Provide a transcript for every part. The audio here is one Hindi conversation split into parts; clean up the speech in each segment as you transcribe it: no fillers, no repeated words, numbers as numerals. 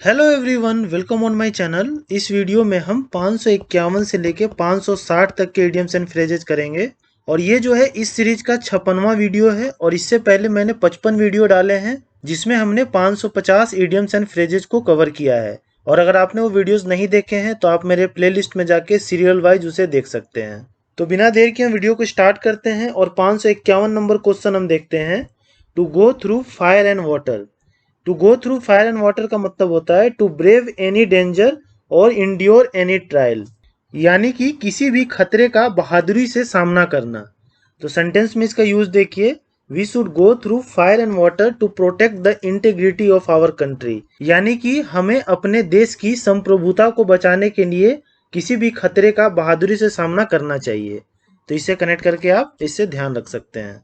Hello everyone, welcome on my channel. इस वीडियो में हम 551 से लेके 560 तक के इडियम्स एंड फ्रेजेस करेंगे। और ये जो है इस सीरीज का 56वां वीडियो है। और इससे पहले मैंने 55 वीडियो डाले हैं जिसमें हमने 550 इडियम्स एंड फ्रेजेस को कवर किया है। और अगर आपने वो वीडियोस नहीं देखे हैं तो आप मेरे प्लेलिस्ट में जाके सीरियल वाइज उसे देख सकते हैं। तो बिना देर के हम वीडियो को स्टार्ट करते हैं और 551 नंबर क्वेश्चन हम देखते हैं। To go through fire and water. To go through fire and water का मतलब होता है टू ब्रेव एनी डेंजर और इंड्योर एनी ट्रायल, यानी कि किसी भी खतरे का बहादुरी से सामना करना। तो सेंटेंस में इसका यूज देखिए, we should go through fire and water to protect the integrity of our country, यानी कि हमें अपने देश की संप्रभुता को बचाने के लिए किसी भी खतरे का बहादुरी से सामना करना चाहिए। तो इसे कनेक्ट करके आप इससे ध्यान रख सकते हैं।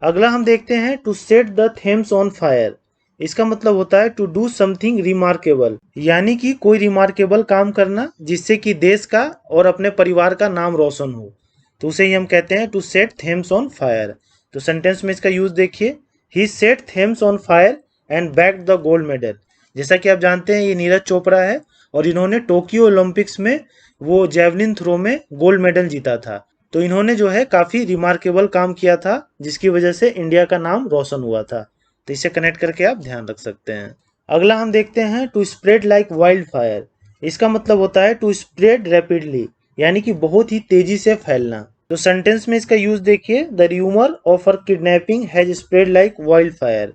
अगला हम देखते हैं to set the Thames on fire. इसका मतलब होता है टू डू समथिंग रिमार्केबल, यानी कि कोई रिमार्केबल काम करना जिससे कि देश का और अपने परिवार का नाम रोशन हो। तो उसे ही हम कहते हैं to set thems on fire. तो सेंटेंस में इसका यूज देखिए, he set thems on fire and backed the gold medal. जैसा कि आप जानते हैं ये नीरज चोपड़ा है और इन्होंने टोक्यो ओलंपिक्स में वो जेवलिन थ्रो में गोल्ड मेडल जीता था। तो इन्होंने जो है काफी रिमार्केबल काम किया था जिसकी वजह से इंडिया का नाम रोशन हुआ था। तो इसे कनेक्ट करके आप ध्यान रख सकते हैं। अगला हम देखते हैं to spread like wild fire. इसका मतलब होता है टू स्प्रेड रैपिडली, यानी कि बहुत ही तेजी से फैलना। तो सेंटेंस में इसका यूज देखिए, the rumour of her kidnapping has spread like wild fire.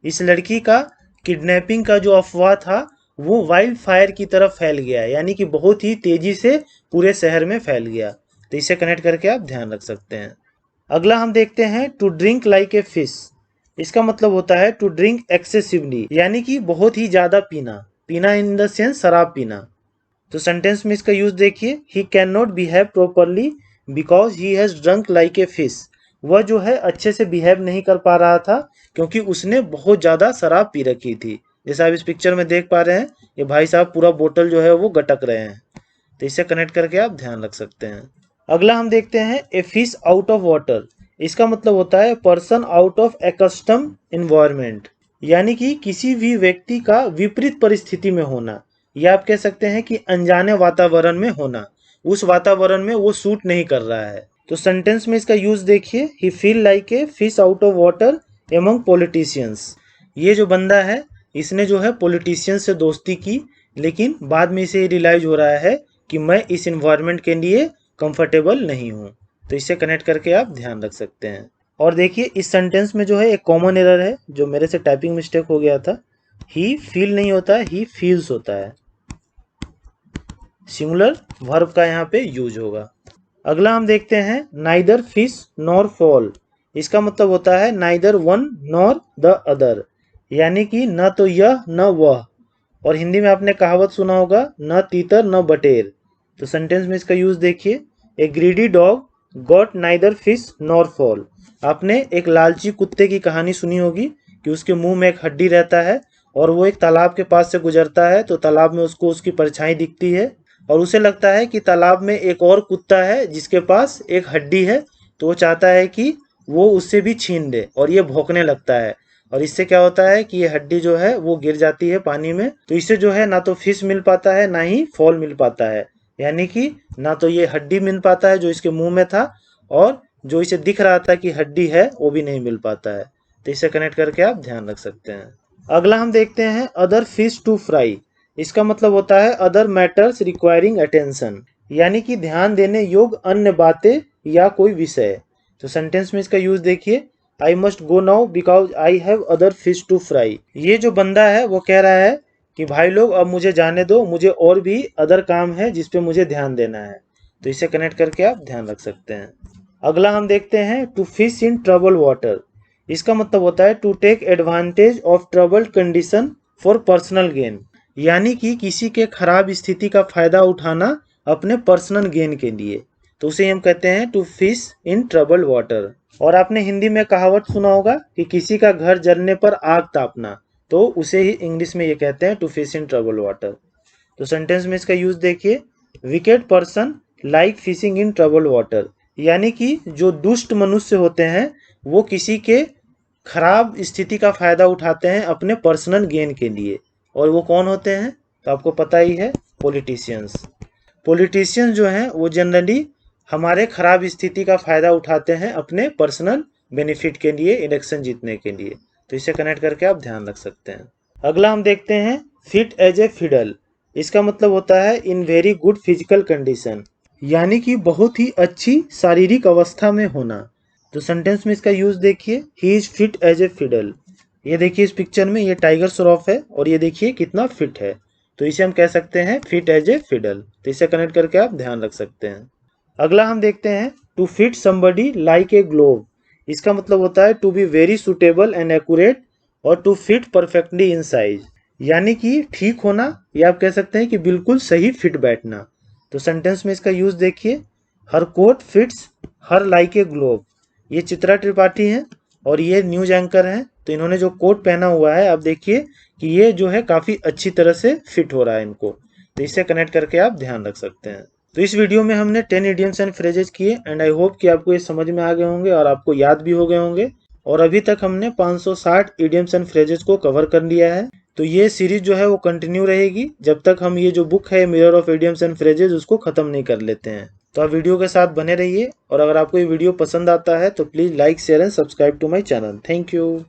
इस लड़की का किडनैपिंग का जो अफवाह था वो वाइल्ड फायर की तरफ फैल गया, यानी कि बहुत ही तेजी से पूरे शहर में फैल गया। तो इसे कनेक्ट करके आप ध्यान रख सकते हैं। अगला हम देखते हैं to drink like a fish. इसका मतलब होता है टू ड्रिंक एक्सेसिवली, यानी कि बहुत ही ज्यादा पीना। पीना इन द सेंस शराब पीना। तो सेंटेंस में इसका यूज देखिए, he can not behave properly because he has drunk like a fish. वह जो है अच्छे से बिहेव नहीं कर पा रहा था क्योंकि उसने बहुत ज्यादा शराब पी रखी थी। जैसा आप इस पिक्चर में देख पा रहे हैं, ये भाई साहब पूरा बोतल जो है वो गटक रहे हैं। तो इसे कनेक्ट करके आप ध्यान रख सकते हैं। अगला हम देखते हैं ए फिश आउट ऑफ वाटर। इसका मतलब होता है person out of accustomed environment, यानी कि किसी भी व्यक्ति का विपरीत परिस्थिति में होना, या आप कह सकते हैं कि अनजाने वातावरण में होना। उस वातावरण में वो सूट नहीं कर रहा है। तो सेंटेंस में इसका यूज देखिए, he feel like a fish out of water among politicians. ये जो बंदा है इसने जो है पॉलिटिशियंस से दोस्ती की, लेकिन बाद में इसे रियलाइज हो रहा है कि मैं इस इन्वायरमेंट के लिए कंफर्टेबल नहीं हूँ। तो इससे कनेक्ट करके आप ध्यान रख सकते हैं। और देखिए इस सेंटेंस में जो है एक कॉमन एरर है जो मेरे से टाइपिंग मिस्टेक हो गया था। ही फील नहीं होता है, ही फील्स होता है। सिंगुलर वर्ब का यहाँ पे यूज होगा। अगला हम देखते हैं नाइदर फिश नॉर फॉल। इसका मतलब होता है neither one nor the other, यानी कि न तो यह न वह। और हिंदी में आपने कहावत सुना होगा, न तीतर न बटेर। तो सेंटेंस में इसका यूज देखिए, a greedy dog got neither fish nor fall. आपने एक लालची कुत्ते की कहानी सुनी होगी कि उसके मुंह में एक हड्डी रहता है और वो एक तालाब के पास से गुजरता है तो तालाब में उसको उसकी परछाई दिखती है और उसे लगता है कि तालाब में एक और कुत्ता है जिसके पास एक हड्डी है। तो वो चाहता है कि वो उससे भी छीन ले और ये भौंकने लगता है। और इससे क्या होता है कि ये हड्डी जो है वो गिर जाती है पानी में। तो इससे जो है ना तो फिश मिल पाता है ना ही फॉल मिल पाता है, यानी कि ना तो ये हड्डी मिल पाता है जो इसके मुंह में था, और जो इसे दिख रहा था कि हड्डी है वो भी नहीं मिल पाता है। तो इसे कनेक्ट करके आप ध्यान रख सकते हैं। अगला हम देखते हैं अदर फिश टू फ्राई। इसका मतलब होता है अदर मैटर्स रिक्वायरिंग अटेंशन, यानी कि ध्यान देने योग्य अन्य बातें या कोई विषय। तो सेंटेंस में इसका यूज देखिए, I must go now because I have other fish to fry. ये जो बंदा है वो कह रहा है कि भाई लोग अब मुझे जाने दो, मुझे और भी अदर काम है जिस पे मुझे ध्यान देना है। तो इसे कनेक्ट करके आप ध्यान रख सकते हैं। अगला हम देखते हैं to fish in trouble water. इसका मतलब होता है to take advantage of troubled condition for personal gain, यानी कि किसी के खराब स्थिति का फायदा उठाना अपने पर्सनल गेन के लिए। तो उसे हम कहते हैं to fish in trouble water. और आपने हिंदी में कहावत सुना होगा कि किसी का घर जलने पर आग तापना, तो उसे ही इंग्लिश में ये कहते हैं to fish in trouble water. तो सेंटेंस में इसका यूज देखिए, wicked person like fishing in trouble water, यानी कि जो दुष्ट मनुष्य होते हैं वो किसी के खराब स्थिति का फायदा उठाते हैं अपने पर्सनल गेन के लिए। और वो कौन होते हैं? तो आपको पता ही है पॉलिटिशियंस। पॉलिटिशियंस जो हैं वो जनरली हमारे खराब स्थिति का फ़ायदा उठाते हैं अपने पर्सनल बेनिफिट के लिए, इलेक्शन जीतने के लिए। तो इसे कनेक्ट करके आप ध्यान रख सकते हैं। अगला हम देखते हैं फिट एज ए फिडल। इसका मतलब होता है in very good physical condition, यानी कि बहुत ही अच्छी शारीरिक अवस्था में होना। तो सेंटेंस में इसका यूज देखिए, he is fit as a fiddle. ये देखिए इस पिक्चर में ये टाइगर श्रॉफ है और ये देखिए कितना फिट है। तो इसे हम कह सकते हैं फिट एज ए फिडल। तो इसे कनेक्ट करके आप ध्यान रख सकते हैं। अगला हम देखते हैं to fit somebody like a glove. इसका मतलब होता है to be very suitable and accurate और to fit perfectly in size, यानी कि ठीक होना, या आप कह सकते हैं कि बिल्कुल सही फिट बैठना। तो सेंटेंस में इसका यूज देखिए, her coat fits her like a glove. ये चित्रा त्रिपाठी हैं और ये न्यूज एंकर हैं। तो इन्होंने जो कोट पहना हुआ है आप देखिए कि ये जो है काफ़ी अच्छी तरह से फिट हो रहा है इनको। तो इससे कनेक्ट करके आप ध्यान रख सकते हैं। तो इस वीडियो में हमने 10 इडियम्स एंड फ्रेजेज किए एंड आई होप कि आपको ये समझ में आ गए होंगे और आपको याद भी हो गए होंगे। और अभी तक हमने 560 इडियम्स एंड फ्रेजेज को कवर कर लिया है। तो ये सीरीज जो है वो कंटिन्यू रहेगी जब तक हम ये जो बुक है mirror of idioms and phrases उसको ख़त्म नहीं कर लेते हैं। तो आप वीडियो के साथ बने रहिए और अगर आपको ये वीडियो पसंद आता है तो please like share and subscribe to my channel. Thank you.